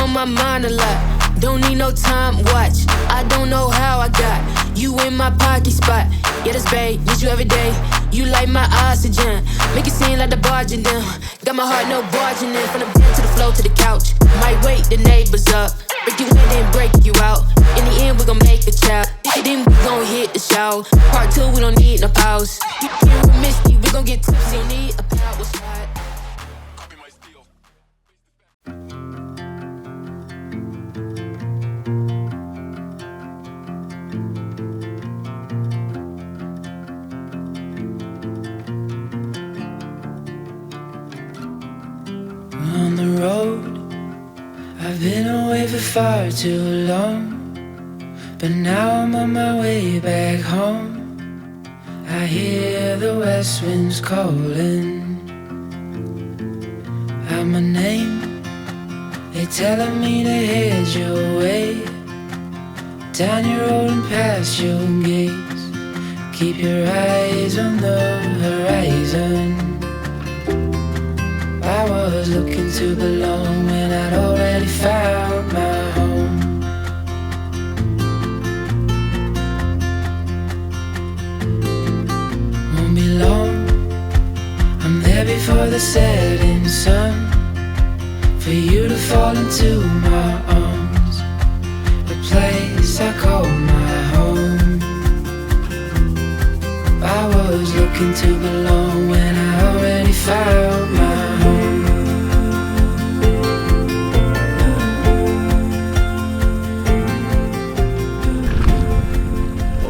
on my mind a lot. Don't need no time watch. I don't know how I got you in my pocket spot. Yeah, that's babe, need you every day. You like my oxygen, make it seem like the barging down. Got my heart no barging in. From the bed to the floor to the couch. Might wake the neighbors up. Break you in, then break you out. In the end, we gon' make a child. Then we gon' hit the shower. Part 2, we don't need no pause. You can't with Misty, we gon' get tipsy. Don't need a power slide. On the road, I've been away for far too long, but now I'm on my way back home. I hear the west winds calling out my name. They're telling me to head your way, down your road and past your gates. Keep your eyes on the horizon. I was looking to belong when I'd already found my home. Won't be long, I'm there before the setting sun, for you to fall into my arms, a place I call my home. I was looking to belong when I already found my home.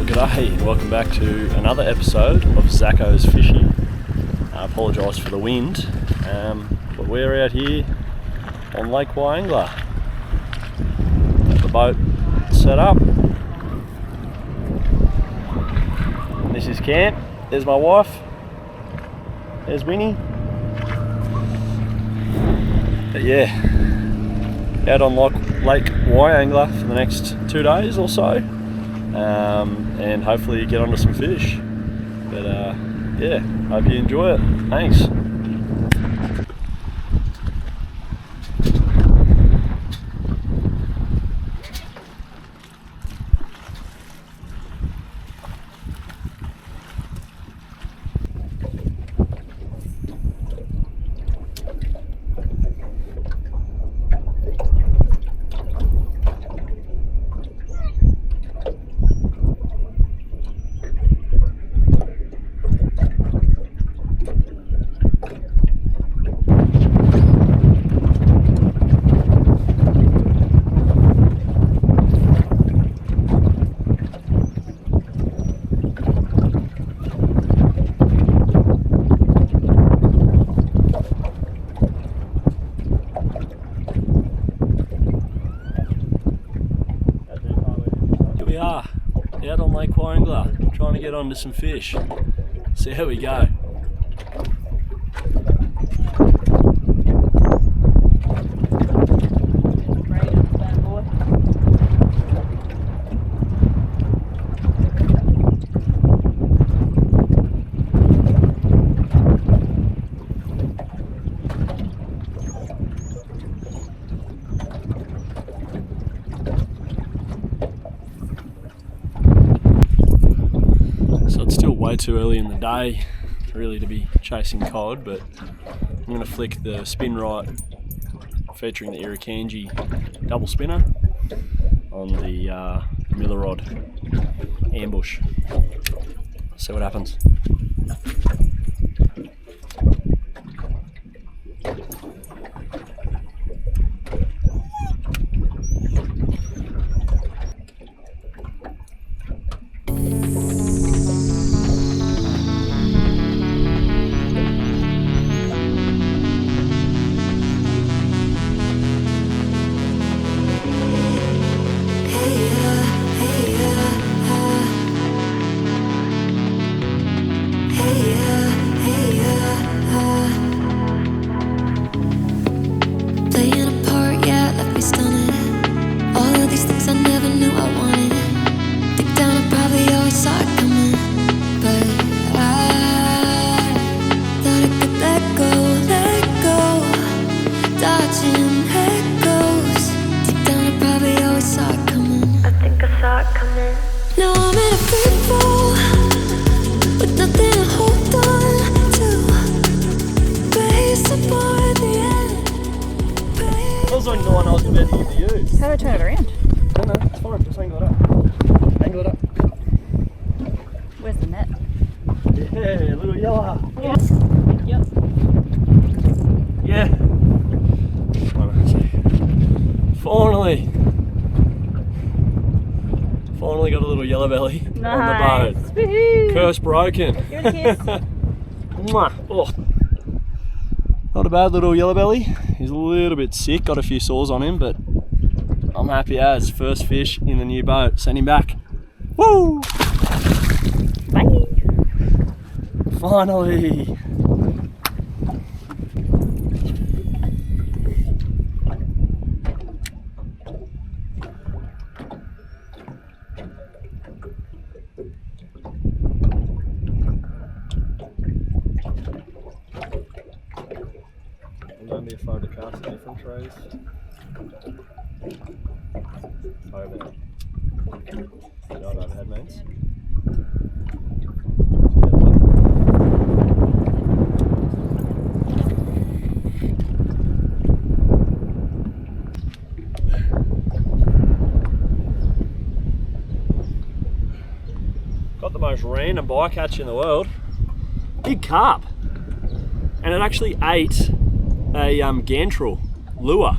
G'day and welcome back to another episode of Zacco's Fishing. I apologise for the wind, but we're out here on Lake Wyangala. Got the boat set up. This is camp. There's my wife. There's Winnie. But yeah, out on Lake Wyangala for the next 2 days or so. And hopefully get onto some fish. But yeah, hope you enjoy it. Thanks. We are out on Lake Wyangala trying to get onto some fish. See how we go. Way too early in the day really to be chasing cod, but I'm going to flick the spin right featuring the Irukandji double spinner on the Millerod ambush. See what happens. Dodging echoes. Now I'm in a free fall with nothing to hold on to. Base apart at the end. I was on the one I was about to give to you. How do I turn it around? No, it's fine. Just angle it up. Angle it up. Where's the net? Yeah, little yellow. Yep. Yeah. Finally got a little yellow belly on the boat. Woohoo! Curse broken. Give it a kiss. Mwah. Oh. Not a bad little yellow belly. He's a little bit sick, got a few sores on him, but I'm happy as. First fish in the new boat. Send him back. Woo! Bye. Finally. Don't be afraid to cast different trays. Overhead. Not overhead, mates. Got the most random bycatch in the world. Big carp. And it actually ate a gantrel lure.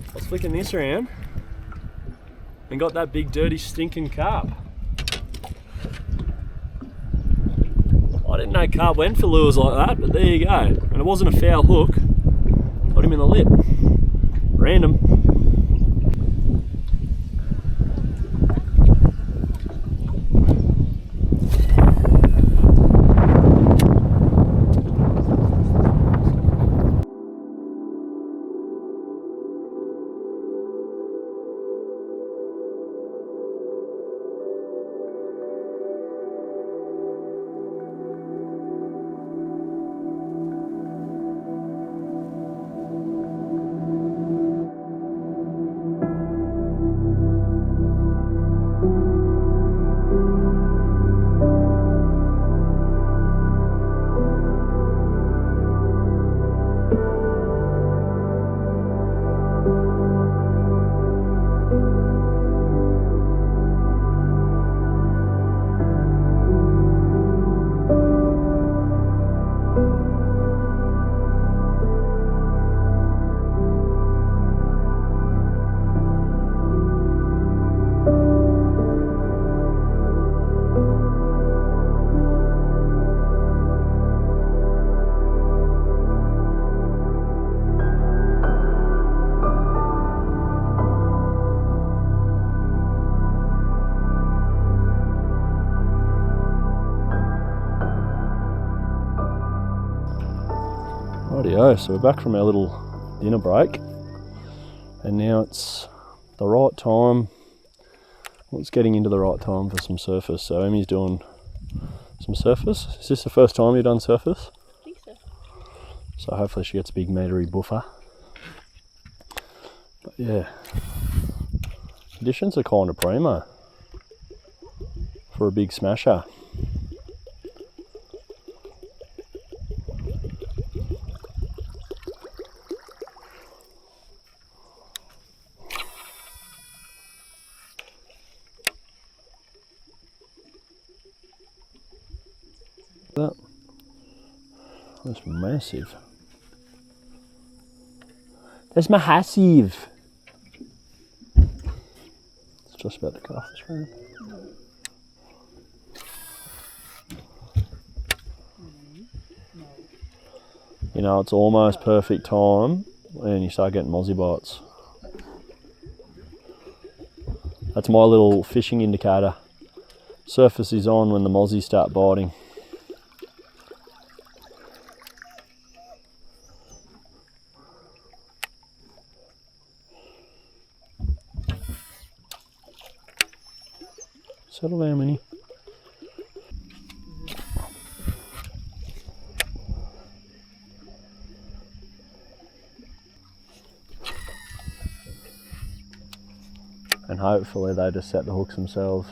I was flicking this around and got that big dirty stinking carp. I didn't know carp went for lures like that, but there you go. And it wasn't a foul hook. Put him in the lip. Random. Rightio, so we're back from our little dinner break and now it's the right time. Well, it's getting into the right time for some surface. So Emmy's doing some surface. Is this the first time you've done surface? I think so. So hopefully she gets a big metery buffer. But yeah, conditions are kind of primo for a big smasher. That's massive. That's massive. It's just about to cut off the screen. You know, it's almost perfect time and you start getting mozzie bites. That's my little fishing indicator. Surface is on when the mozzies start biting. Settle down, Minnie. and hopefully they just set the hooks themselves.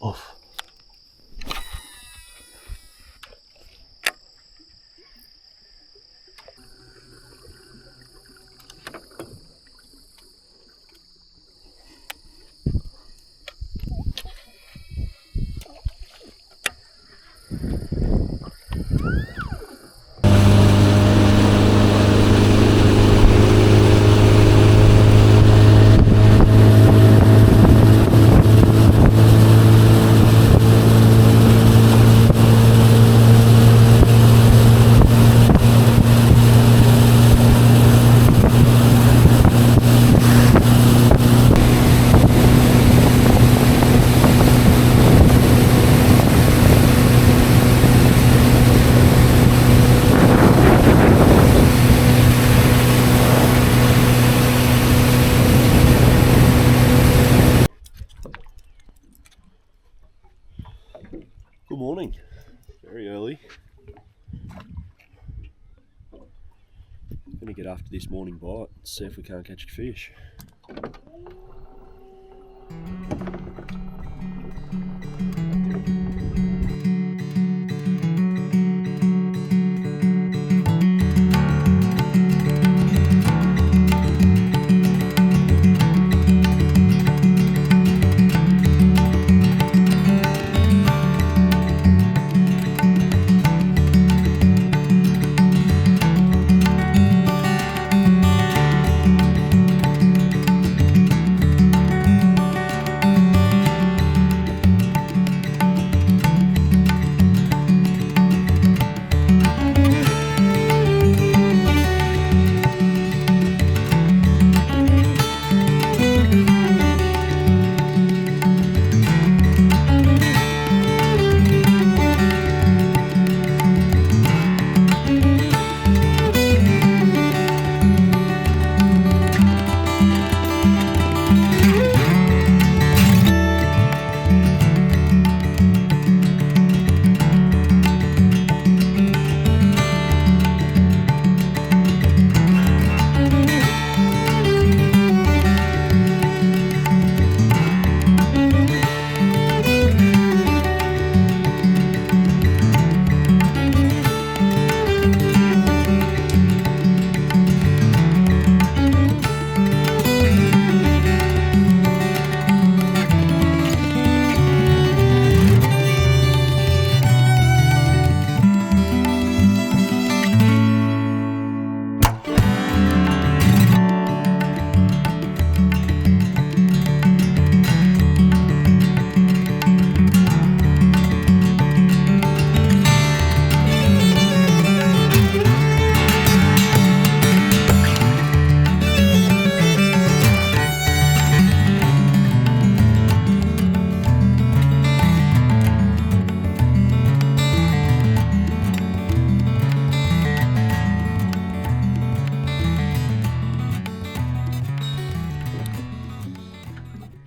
Off. Good morning. Very early. Gonna get after this morning bite and see if we can't catch a fish.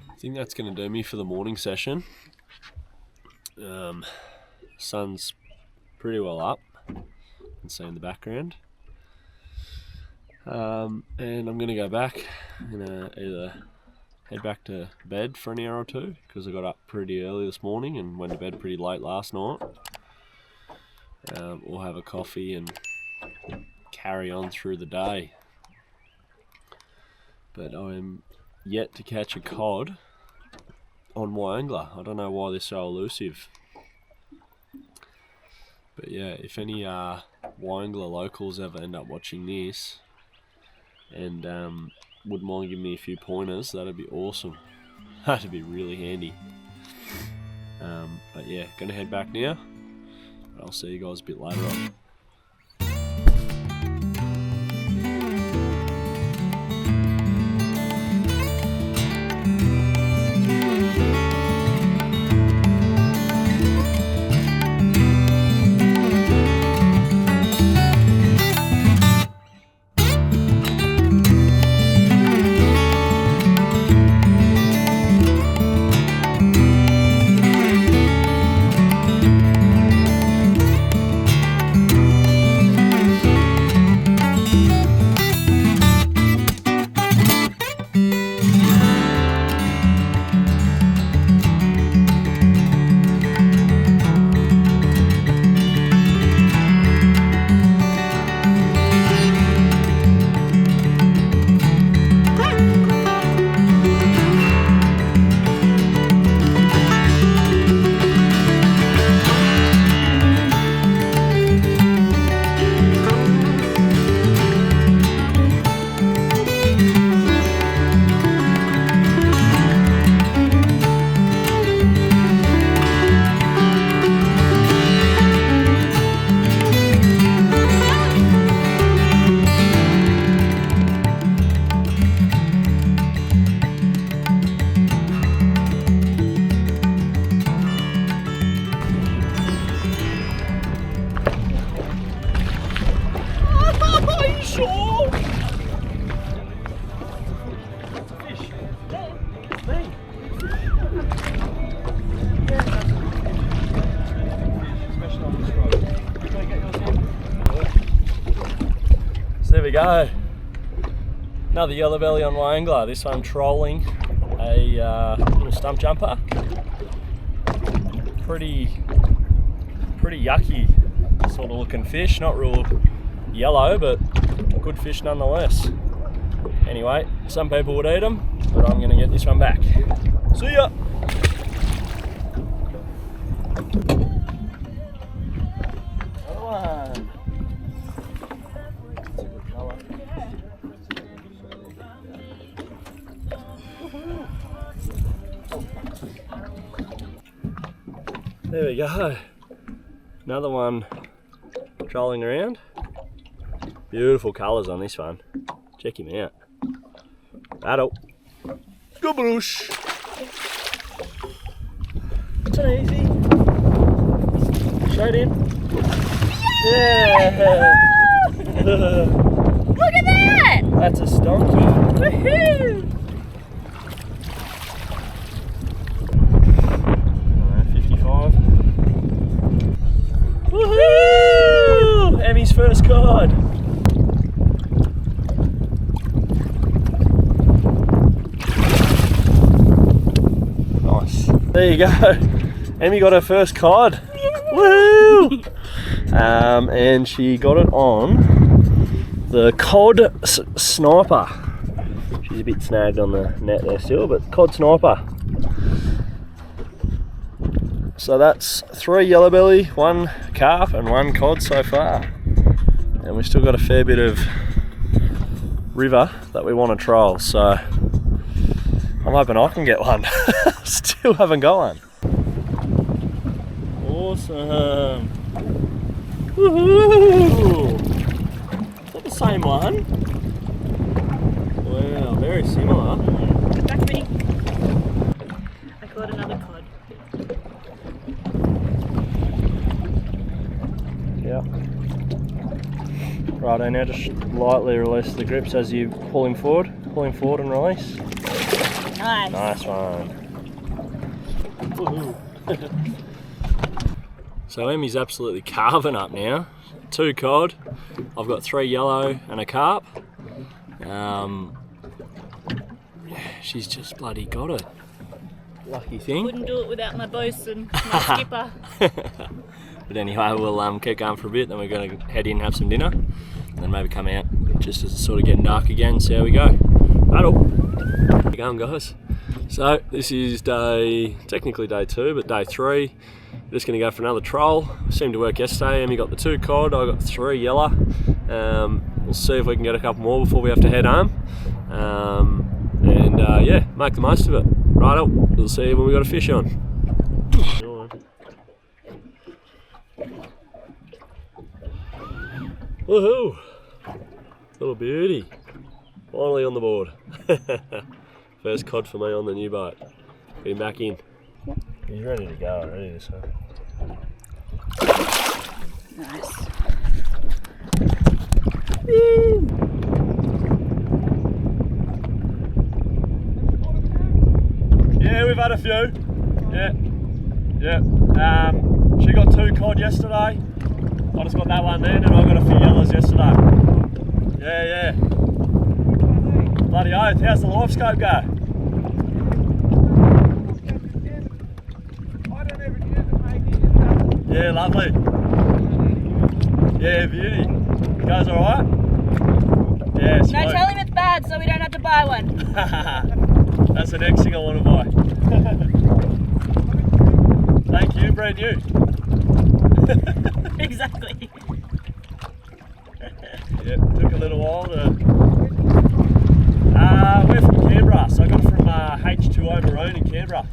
I think that's going to do me for the morning session. Sun's pretty well up, you can see in the background. And I'm going to go back. I'm going to either head back to bed for an hour or two, because I got up pretty early this morning and went to bed pretty late last night. Or have a coffee and carry on through the day. But I'm yet to catch a cod on Wyangala. I don't know why they're so elusive. But yeah, if any Wyangala locals ever end up watching this and wouldn't mind giving me a few pointers, that'd be awesome. That'd be really handy. But yeah, gonna head back now. I'll see you guys a bit later on. we go. Another yellow belly on Wyangala. This one trolling a little stump jumper. Pretty yucky sort of looking fish. Not real yellow, but good fish nonetheless. Anyway, some people would eat them, but I'm going to get this one back. See ya! Another one. That's a good colour. There we go. Another one trolling around. Beautiful colours on this one. Check him out. Adult. Goobroosh. It's not easy. Straight in. Yeah. Look at that! That's a stonky. Woohoo! 55. Woohoo! Emmy's first cod. There you go. Emmy got her first cod. Woo! And she got it on the cod sniper. She's a bit snagged on the net there still, but cod sniper. So that's 3 yellow belly, 1 carp, and 1 cod so far. And we've still got a fair bit of river that we want to troll. So I'm hoping I can get one. Still haven't got one. Awesome. Woohoo! Is that the same one? Wow, very similar. Back me. I caught another cod. Yeah. Righto, now just lightly release the grips as you pull him forward. Pull him forward and release. Nice. Nice one. So Emmy's absolutely carving up now. 2 cod. I've got 3 yellow and a carp. She's just bloody got it. Lucky thing. Wouldn't do it without my bosun, my skipper. But anyway, we'll keep going for a bit, then we're going to head in and have some dinner, and then maybe come out just as it's sort of getting dark again, see how we go. Right up. How you going, guys? So this is technically day 2, but day 3. We're just going to go for another troll. Seemed to work yesterday. Emmy got the 2 cod, I got 3 yellow. We'll see if we can get a couple more before we have to head home. Yeah, make the most of it. Right up, we'll see when we got a fish on. Woohoo! Little beauty. Finally on the board. First cod for me on the new boat. Get him back in. He's ready to go already, this one. Nice. Yeah, we've had a few. Yeah. She got 2 cod yesterday. I just got that one then, and I got a few yellows yesterday. Yeah. Bloody oath, how's the live scope go? Yeah, lovely. Yeah, beauty. Goes alright? Yeah, sweet. No, tell him it's bad so we don't have to buy one. That's the next thing I want to buy. Thank you, brand new. Exactly. Yeah, took a little while to... we're from Canberra, so I got it from H20 Marine in Canberra.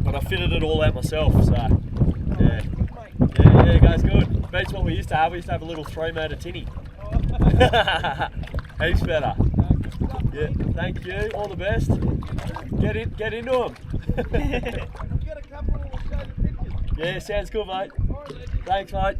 But I fitted it all out myself, so yeah. Yeah, it goes good. Beats what we used to have. We used to have a little 3-metre tinny. Heaps better. Yeah, thank you. All the best. Get into them. Yeah, sounds good, mate. Thanks, mate.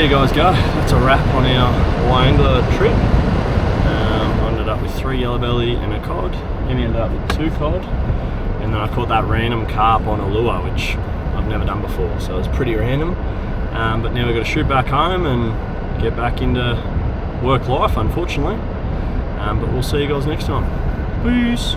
there you guys go. That's a wrap on our Wyangala trip. I ended up with 3 yellow belly and a cod. Emmy ended up with 2 cod. And then I caught that random carp on a lure, which I've never done before, so it was pretty random. But now we've got to shoot back home and get back into work life, unfortunately. But we'll see you guys next time. Peace.